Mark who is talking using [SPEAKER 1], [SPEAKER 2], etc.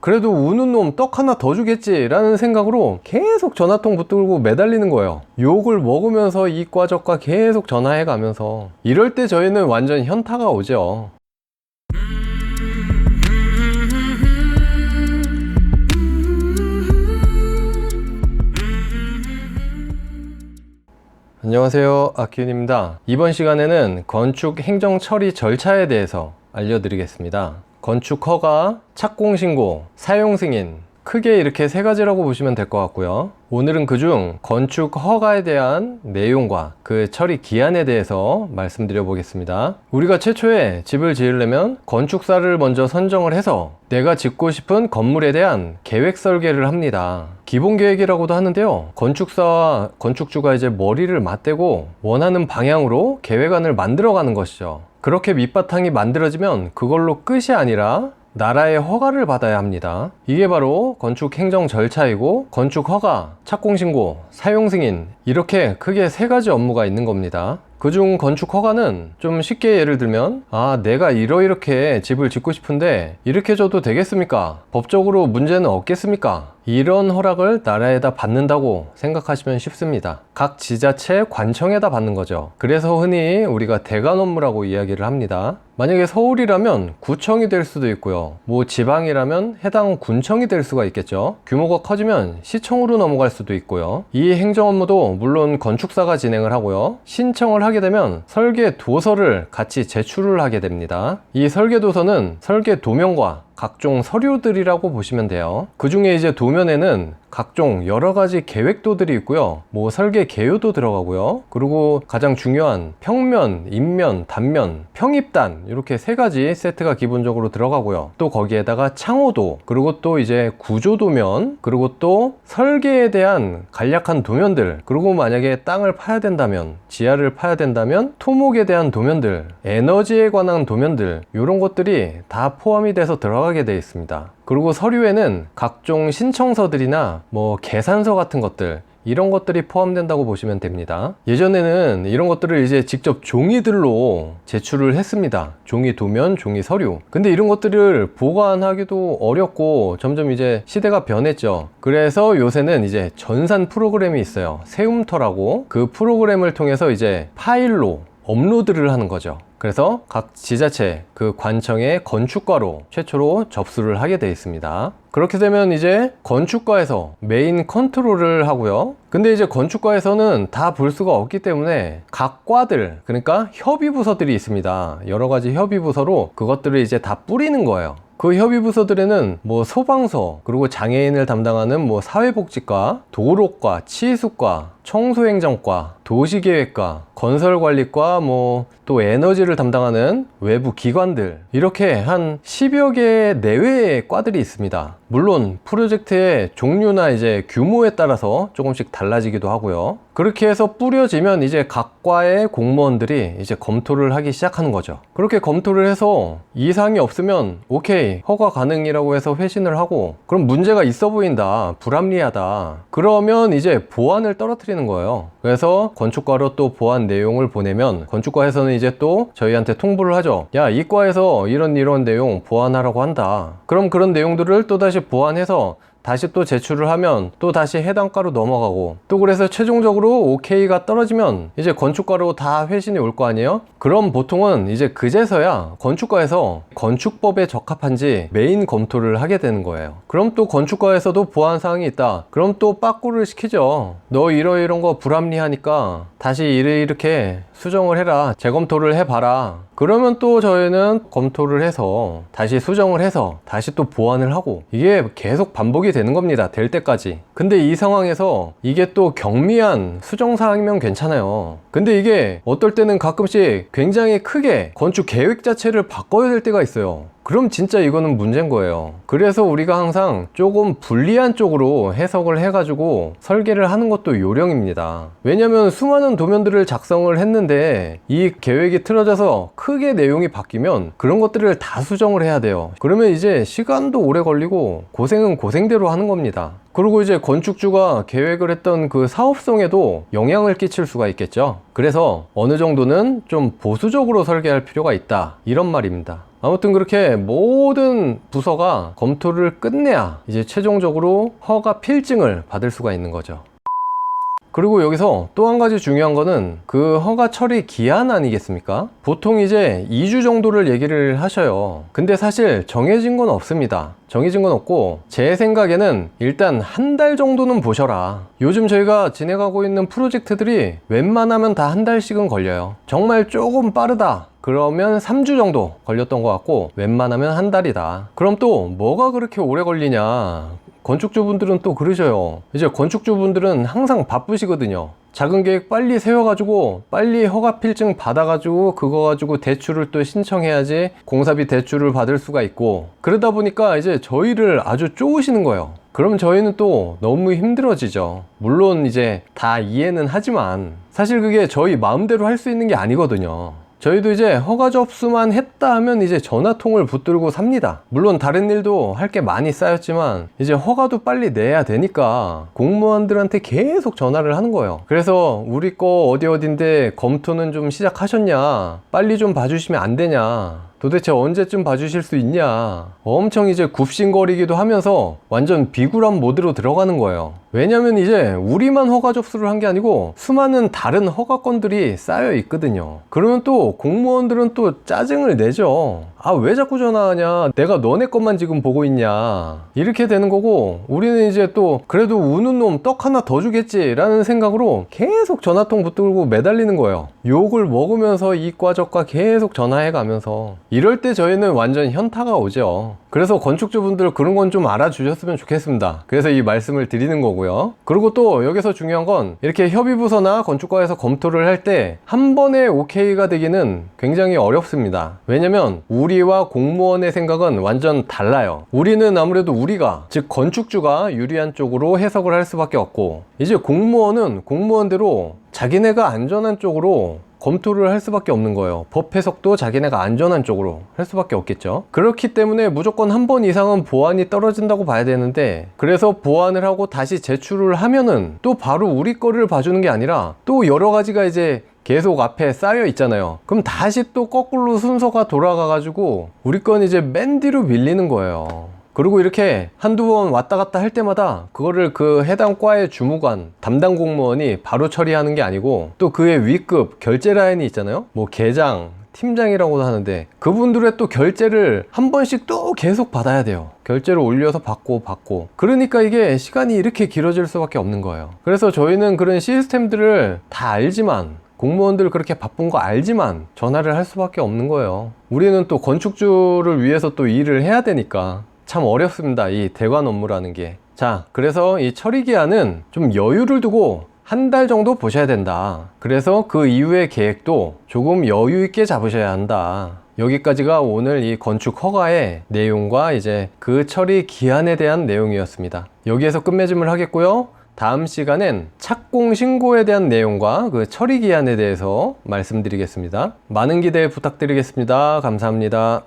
[SPEAKER 1] 그래도 우는 놈 떡 하나 더 주겠지 라는 생각으로 계속 전화통 붙들고 매달리는 거예요. 욕을 먹으면서 이과 저과 계속 전화해 가면서. 이럴 때 저희는 완전 현타가 오죠. 안녕하세요, 아키윤입니다. 이번 시간에는 건축 행정 처리 절차에 대해서 알려드리겠습니다. 건축 허가, 착공 신고, 사용 승인, 크게 이렇게 세 가지라고 보시면 될 것 같고요. 오늘은 그중 건축 허가에 대한 내용과 그 처리 기한에 대해서 말씀드려 보겠습니다. 우리가 최초에 집을 지으려면 건축사를 먼저 선정을 해서 내가 짓고 싶은 건물에 대한 계획 설계를 합니다. 기본 계획이라고도 하는데요, 건축사와 건축주가 이제 머리를 맞대고 원하는 방향으로 계획안을 만들어 가는 것이죠. 그렇게 밑바탕이 만들어지면 그걸로 끝이 아니라 나라의 허가를 받아야 합니다. 이게 바로 건축 행정 절차이고, 건축 허가, 착공 신고, 사용 승인, 이렇게 크게 세 가지 업무가 있는 겁니다. 그중 건축 허가는 좀 쉽게 예를 들면, 내가 이렇게 집을 짓고 싶은데 이렇게 줘도 되겠습니까? 법적으로 문제는 없겠습니까? 이런 허락을 나라에다 받는다고 생각하시면 쉽습니다. 각 지자체 관청에다 받는 거죠. 그래서 흔히 우리가 대관 업무라고 이야기를 합니다. 만약에 서울이라면 구청이 될 수도 있고요, 지방이라면 해당 군청이 될 수가 있겠죠. 규모가 커지면 시청으로 넘어갈 수도 있고요. 이 행정 업무도 물론 건축사가 진행을 하고요, 신청을 하게 되면 설계 도서를 같이 제출을 하게 됩니다. 이 설계 도서는 설계 도면과 각종 서류들이라고 보시면 돼요. 그 중에 이제 도면에는 각종 여러가지 계획도들이 있고요, 설계 개요도 들어가고요, 그리고 가장 중요한 평면, 인면, 단면, 평입단, 이렇게 세 가지 세트가 기본적으로 들어가고요. 또 거기에다가 창호도, 그리고 또 이제 구조도면, 그리고 또 설계에 대한 간략한 도면들, 그리고 만약에 땅을 파야 된다면, 지하를 파야 된다면 토목에 대한 도면들, 에너지에 관한 도면들, 이런 것들이 다 포함이 돼서 들어가게 되어 있습니다. 그리고 서류에는 각종 신청서들이나 계산서 같은 것들, 이런 것들이 포함된다고 보시면 됩니다. 예전에는 이런 것들을 이제 직접 종이들로 제출을 했습니다. 종이 도면, 종이 서류. 근데 이런 것들을 보관하기도 어렵고 점점 이제 시대가 변했죠. 그래서 요새는 이제 전산 프로그램이 있어요. 세움터라고. 그 프로그램을 통해서 이제 파일로 업로드를 하는 거죠. 그래서 각 지자체, 그 관청의 건축과로 최초로 접수를 하게 되어 있습니다. 그렇게 되면 이제 건축과에서 메인 컨트롤을 하고요. 근데 이제 건축과에서는 다 볼 수가 없기 때문에 각 과들, 그러니까 협의부서들이 있습니다. 여러 가지 협의부서로 그것들을 이제 다 뿌리는 거예요. 그 협의부서들에는 소방서, 그리고 장애인을 담당하는 사회복지과, 도로과, 치수과, 청소행정과, 도시계획과, 건설관리과, 또 에너지를 담당하는 외부 기관들, 이렇게 한 10여 개 내외의 과들이 있습니다. 물론 프로젝트의 종류나 이제 규모에 따라서 조금씩 달라지기도 하고요. 그렇게 해서 뿌려지면 이제 각 과의 공무원들이 이제 검토를 하기 시작하는 거죠. 그렇게 검토를 해서 이상이 없으면 오케이, 허가 가능이라고 해서 회신을 하고, 그럼 문제가 있어 보인다, 불합리하다, 그러면 이제 보안을 떨어뜨리는 거예요. 그래서 건축과로 또 보안 내용을 보내면 건축과에서는 이제 또 저희한테 통보를 하죠. 야, 이 과에서 이런 내용 보완하라고 한다. 그럼 그런 내용들을 또다시 보완해서 다시 또 제출을 하면 또 다시 해당 과로 넘어가고, 또 그래서 최종적으로 오케이가 떨어지면 이제 건축과로 다 회신이 올 거 아니에요? 그럼 보통은 이제 그제서야 건축과에서 건축법에 적합한지 메인 검토를 하게 되는 거예요. 그럼 또 건축과에서도 보완 사항이 있다. 그럼 또 빠꾸를 시키죠. 너 이런 거 불합리하니까 다시 이렇게 수정을 해라, 재검토를 해봐라. 그러면 또 저희는 검토를 해서 다시 수정을 해서 다시 또 보완을 하고, 이게 계속 반복이 되는 겁니다. 될 때까지. 근데 이 상황에서 이게 또 경미한 수정사항이면 괜찮아요. 근데 이게 어떨 때는 가끔씩 굉장히 크게 건축 계획 자체를 바꿔야 될 때가 있어요. 그럼 진짜 이거는 문제인 거예요. 그래서 우리가 항상 조금 불리한 쪽으로 해석을 해가지고 설계를 하는 것도 요령입니다. 왜냐면 수많은 도면들을 작성을 했는데 이 계획이 틀어져서 크게 내용이 바뀌면 그런 것들을 다 수정을 해야 돼요. 그러면 이제 시간도 오래 걸리고 고생은 고생대로 하는 겁니다. 그리고 이제 건축주가 계획을 했던 그 사업성에도 영향을 끼칠 수가 있겠죠. 그래서 어느 정도는 좀 보수적으로 설계할 필요가 있다, 이런 말입니다. 아무튼 그렇게 모든 부서가 검토를 끝내야 이제 최종적으로 허가 필증을 받을 수가 있는 거죠. 그리고 여기서 또 한 가지 중요한 거는 그 허가 처리 기한 아니겠습니까? 보통 이제 2주 정도를 얘기를 하셔요. 근데 사실 정해진 건 없습니다. 정해진 건 없고 제 생각에는 일단 한 달 정도는 보셔라. 요즘 저희가 진행하고 있는 프로젝트들이 웬만하면 다 한 달씩은 걸려요. 정말 조금 빠르다 그러면 3주 정도 걸렸던 것 같고 웬만하면 한 달이다. 그럼 또 뭐가 그렇게 오래 걸리냐? 건축주분들은 또 그러셔요. 이제 건축주분들은 항상 바쁘시거든요. 작은 계획 빨리 세워가지고 빨리 허가 필증 받아가지고 그거 가지고 대출을 또 신청해야지 공사비 대출을 받을 수가 있고, 그러다 보니까 이제 저희를 아주 쪼으시는 거예요. 그럼 저희는 또 너무 힘들어지죠. 물론 이제 다 이해는 하지만 사실 그게 저희 마음대로 할 수 있는 게 아니거든요. 저희도 이제 허가 접수만 했다 하면 이제 전화통을 붙들고 삽니다. 물론 다른 일도 할 게 많이 쌓였지만 이제 허가도 빨리 내야 되니까 공무원들한테 계속 전화를 하는 거예요. 그래서 우리 거 어딘데 검토는 좀 시작하셨냐, 빨리 좀 봐주시면 안 되냐, 도대체 언제쯤 봐주실 수 있냐, 엄청 이제 굽신거리기도 하면서 완전 비굴한 모드로 들어가는 거예요. 왜냐면 이제 우리만 허가 접수를 한 게 아니고 수많은 다른 허가건들이 쌓여 있거든요. 그러면 또 공무원들은 또 짜증을 내죠. 아, 왜 자꾸 전화하냐, 내가 너네 것만 지금 보고 있냐, 이렇게 되는 거고, 우리는 이제 또 그래도 우는 놈 떡 하나 더 주겠지 라는 생각으로 계속 전화통 붙들고 매달리는 거예요. 욕을 먹으면서 이과 저과 계속 전화해 가면서. 이럴 때 저희는 완전 현타가 오죠. 그래서 건축주분들 그런 건 좀 알아주셨으면 좋겠습니다. 그래서 이 말씀을 드리는 거고요. 그리고 또 여기서 중요한 건 이렇게 협의부서나 건축과에서 검토를 할 때 한 번에 오케이가 되기는 굉장히 어렵습니다. 왜냐면 우리와 공무원의 생각은 완전 달라요. 우리는 아무래도 우리가, 즉 건축주가 유리한 쪽으로 해석을 할 수밖에 없고, 이제 공무원은 공무원대로 자기네가 안전한 쪽으로 검토를 할 수밖에 없는 거예요. 법 해석도 자기네가 안전한 쪽으로 할 수밖에 없겠죠. 그렇기 때문에 무조건 한 번 이상은 보완이 떨어진다고 봐야 되는데, 그래서 보완을 하고 다시 제출을 하면은 또 바로 우리 거를 봐주는 게 아니라 또 여러 가지가 이제 계속 앞에 쌓여 있잖아요. 그럼 다시 또 거꾸로 순서가 돌아가 가지고 우리 건 이제 맨 뒤로 밀리는 거예요. 그리고 이렇게 한두 번 왔다 갔다 할 때마다 그거를 그 해당 과의 주무관, 담당 공무원이 바로 처리하는 게 아니고 또 그의 윗급 결제 라인이 있잖아요. 뭐 계장, 팀장이라고도 하는데 그분들의 또 결제를 한 번씩 또 계속 받아야 돼요. 결제를 올려서 받고 그러니까 이게 시간이 이렇게 길어질 수밖에 없는 거예요. 그래서 저희는 그런 시스템들을 다 알지만, 공무원들 그렇게 바쁜 거 알지만 전화를 할 수밖에 없는 거예요. 우리는 또 건축주를 위해서 또 일을 해야 되니까 참 어렵습니다, 이 대관 업무라는 게. 자, 그래서 이 처리 기한은 좀 여유를 두고 한 달 정도 보셔야 된다. 그래서 그 이후의 계획도 조금 여유 있게 잡으셔야 한다. 여기까지가 오늘 이 건축 허가의 내용과 이제 그 처리 기한에 대한 내용이었습니다. 여기에서 끝맺음을 하겠고요. 다음 시간엔 착공 신고에 대한 내용과 그 처리 기한에 대해서 말씀드리겠습니다. 많은 기대 부탁드리겠습니다. 감사합니다.